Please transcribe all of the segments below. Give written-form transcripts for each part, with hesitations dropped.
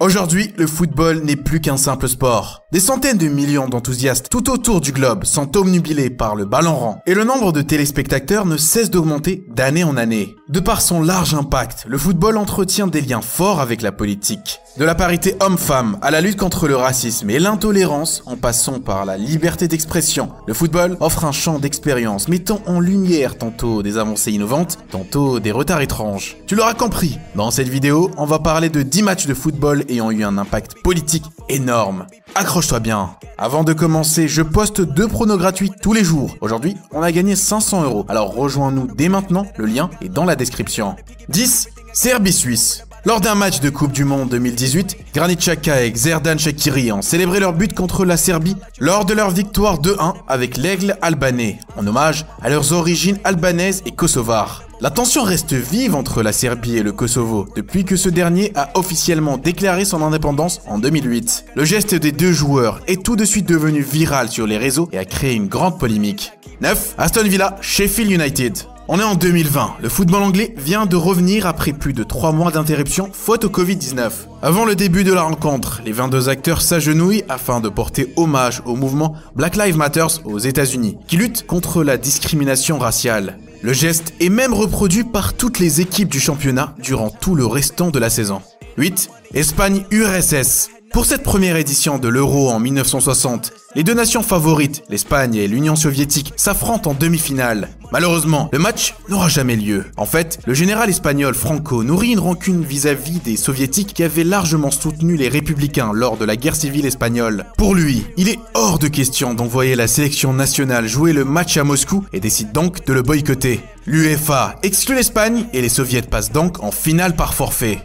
Aujourd'hui, le football n'est plus qu'un simple sport. Des centaines de millions d'enthousiastes tout autour du globe sont obnubilés par le ballon rond et le nombre de téléspectateurs ne cesse d'augmenter d'année en année. De par son large impact, le football entretient des liens forts avec la politique. De la parité homme-femme à la lutte contre le racisme et l'intolérance en passant par la liberté d'expression, le football offre un champ d'expérience mettant en lumière tantôt des avancées innovantes, tantôt des retards étranges. Tu l'auras compris, dans cette vidéo, on va parler de 10 matchs de football ayant eu un impact politique énorme. Accroche-toi bien. Avant de commencer, je poste 2 pronos gratuits tous les jours. Aujourd'hui, on a gagné 500 €. Alors rejoins-nous dès maintenant, le lien est dans la description. 10. Serbie-Suisse. Lors d'un match de Coupe du Monde 2018, Granit Xhaka et Xherdan Shaqiri ont célébré leur but contre la Serbie lors de leur victoire 2-1 avec l'Aigle albanais, en hommage à leurs origines albanaises et kosovares. La tension reste vive entre la Serbie et le Kosovo depuis que ce dernier a officiellement déclaré son indépendance en 2008. Le geste des deux joueurs est tout de suite devenu viral sur les réseaux et a créé une grande polémique. 9. Aston Villa, Sheffield United. On est en 2020, le football anglais vient de revenir après plus de 3 mois d'interruption faute au Covid-19. Avant le début de la rencontre, les 22 acteurs s'agenouillent afin de porter hommage au mouvement Black Lives Matter aux États-Unis, qui lutte contre la discrimination raciale. Le geste est même reproduit par toutes les équipes du championnat durant tout le restant de la saison. 8. Espagne-URSS. Pour cette première édition de l'Euro en 1960, les deux nations favorites, l'Espagne et l'Union soviétique, s'affrontent en demi-finale. Malheureusement, le match n'aura jamais lieu. En fait, le général espagnol Franco nourrit une rancune vis-à-vis des soviétiques qui avaient largement soutenu les républicains lors de la guerre civile espagnole. Pour lui, il est hors de question d'envoyer la sélection nationale jouer le match à Moscou et décide donc de le boycotter. L'UEFA exclut l'Espagne et les soviets passent donc en finale par forfait.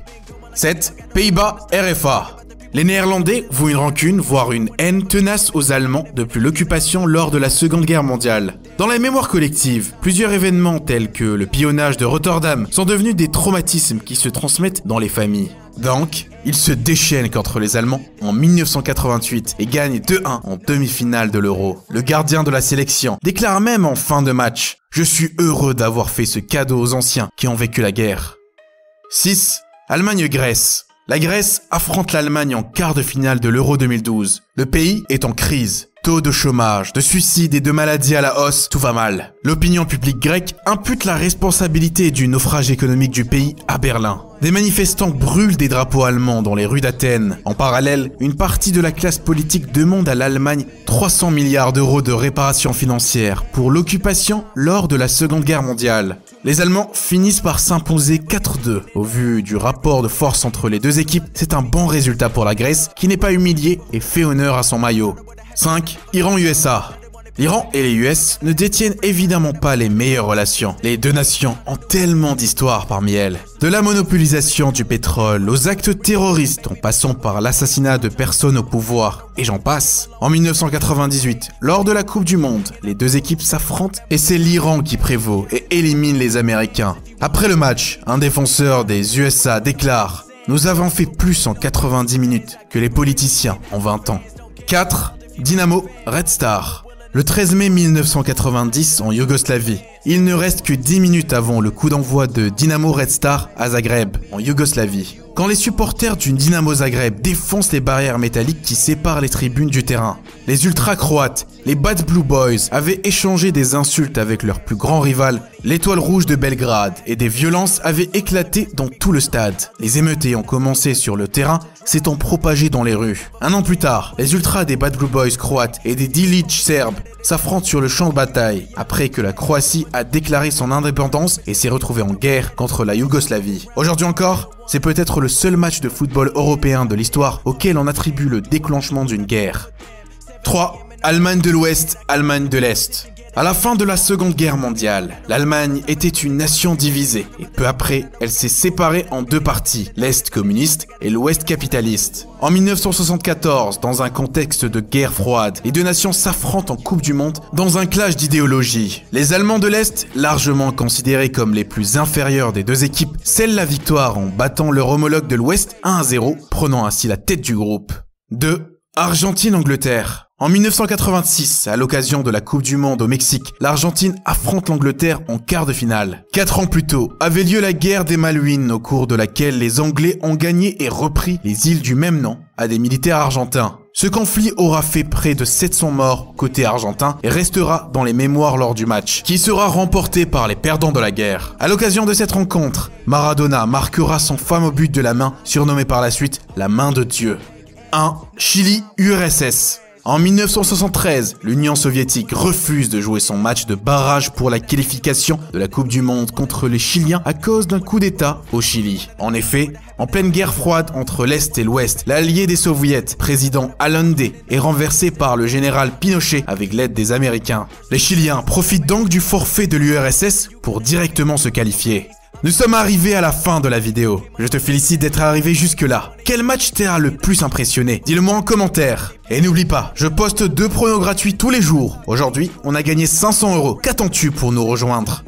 7. Pays-Bas-RFA. Les Néerlandais vouent une rancune, voire une haine tenace aux Allemands depuis l'occupation lors de la Seconde Guerre mondiale. Dans la mémoire collective, plusieurs événements tels que le pillonnage de Rotterdam sont devenus des traumatismes qui se transmettent dans les familles. Donc, ils se déchaînent contre les Allemands en 1988 et gagnent 2-1 en demi-finale de l'Euro. Le gardien de la sélection déclare même en fin de match « Je suis heureux d'avoir fait ce cadeau aux anciens qui ont vécu la guerre ». 6. Allemagne-Grèce. La Grèce affronte l'Allemagne en quart de finale de l'Euro 2012. Le pays est en crise. Taux de chômage, de suicides et de maladies à la hausse, tout va mal. L'opinion publique grecque impute la responsabilité du naufrage économique du pays à Berlin. Des manifestants brûlent des drapeaux allemands dans les rues d'Athènes. En parallèle, une partie de la classe politique demande à l'Allemagne 300 milliards d'euros de réparation financière pour l'occupation lors de la Seconde Guerre mondiale. Les Allemands finissent par s'imposer 4-2. Au vu du rapport de force entre les deux équipes, c'est un bon résultat pour la Grèce qui n'est pas humiliée et fait honneur à son maillot. 5. Iran-USA. L'Iran et les US ne détiennent évidemment pas les meilleures relations. Les deux nations ont tellement d'histoires parmi elles. De la monopolisation du pétrole aux actes terroristes en passant par l'assassinat de personnes au pouvoir, et j'en passe. En 1998, lors de la Coupe du Monde, les deux équipes s'affrontent et c'est l'Iran qui prévaut et élimine les Américains. Après le match, un défenseur des USA déclare « Nous avons fait plus en 90 minutes que les politiciens en 20 ans ». 4. Dynamo Red Star. Le 13 mai 1990 en Yougoslavie. Il ne reste que 10 minutes avant le coup d'envoi de Dynamo Red Star à Zagreb, en Yougoslavie. Quand les supporters du Dynamo Zagreb défoncent les barrières métalliques qui séparent les tribunes du terrain, les ultra-croates, les Bad Blue Boys, avaient échangé des insultes avec leur plus grand rival, l'Étoile Rouge de Belgrade, et des violences avaient éclaté dans tout le stade. Les émeutes ayant commencé sur le terrain, s'étant propagées dans les rues. Un an plus tard, les ultras des Bad Blue Boys croates et des Dilic serbes s'affrontent sur le champ de bataille, après que la Croatie a déclaré son indépendance et s'est retrouvée en guerre contre la Yougoslavie. Aujourd'hui encore, c'est peut-être le seul match de football européen de l'histoire auquel on attribue le déclenchement d'une guerre. 3. Allemagne de l'Ouest, Allemagne de l'Est. À la fin de la Seconde Guerre mondiale, l'Allemagne était une nation divisée et peu après, elle s'est séparée en deux parties, l'Est communiste et l'Ouest capitaliste. En 1974, dans un contexte de guerre froide, les deux nations s'affrontent en Coupe du Monde dans un clash d'idéologie. Les Allemands de l'Est, largement considérés comme les plus inférieurs des deux équipes, scellent la victoire en battant leur homologue de l'Ouest 1-0, prenant ainsi la tête du groupe. 2. Argentine-Angleterre. En 1986, à l'occasion de la Coupe du Monde au Mexique, l'Argentine affronte l'Angleterre en quart de finale. 4 ans plus tôt, avait lieu la guerre des Malouines, au cours de laquelle les Anglais ont gagné et repris les îles du même nom à des militaires argentins. Ce conflit aura fait près de 700 morts côté argentin et restera dans les mémoires lors du match, qui sera remporté par les perdants de la guerre. À l'occasion de cette rencontre, Maradona marquera son fameux but de la main, surnommé par la suite la main de Dieu. 1. Chili-URSS. En 1973, l'Union soviétique refuse de jouer son match de barrage pour la qualification de la Coupe du Monde contre les Chiliens à cause d'un coup d'État au Chili. En effet, en pleine guerre froide entre l'Est et l'Ouest, l'allié des Soviets, président Allende, est renversé par le général Pinochet avec l'aide des Américains. Les Chiliens profitent donc du forfait de l'URSS pour directement se qualifier. Nous sommes arrivés à la fin de la vidéo. Je te félicite d'être arrivé jusque-là. Quel match t'a le plus impressionné? Dis-le-moi en commentaire. Et n'oublie pas, je poste 2 pronos gratuits tous les jours. Aujourd'hui, on a gagné 500 €. Qu'attends-tu pour nous rejoindre?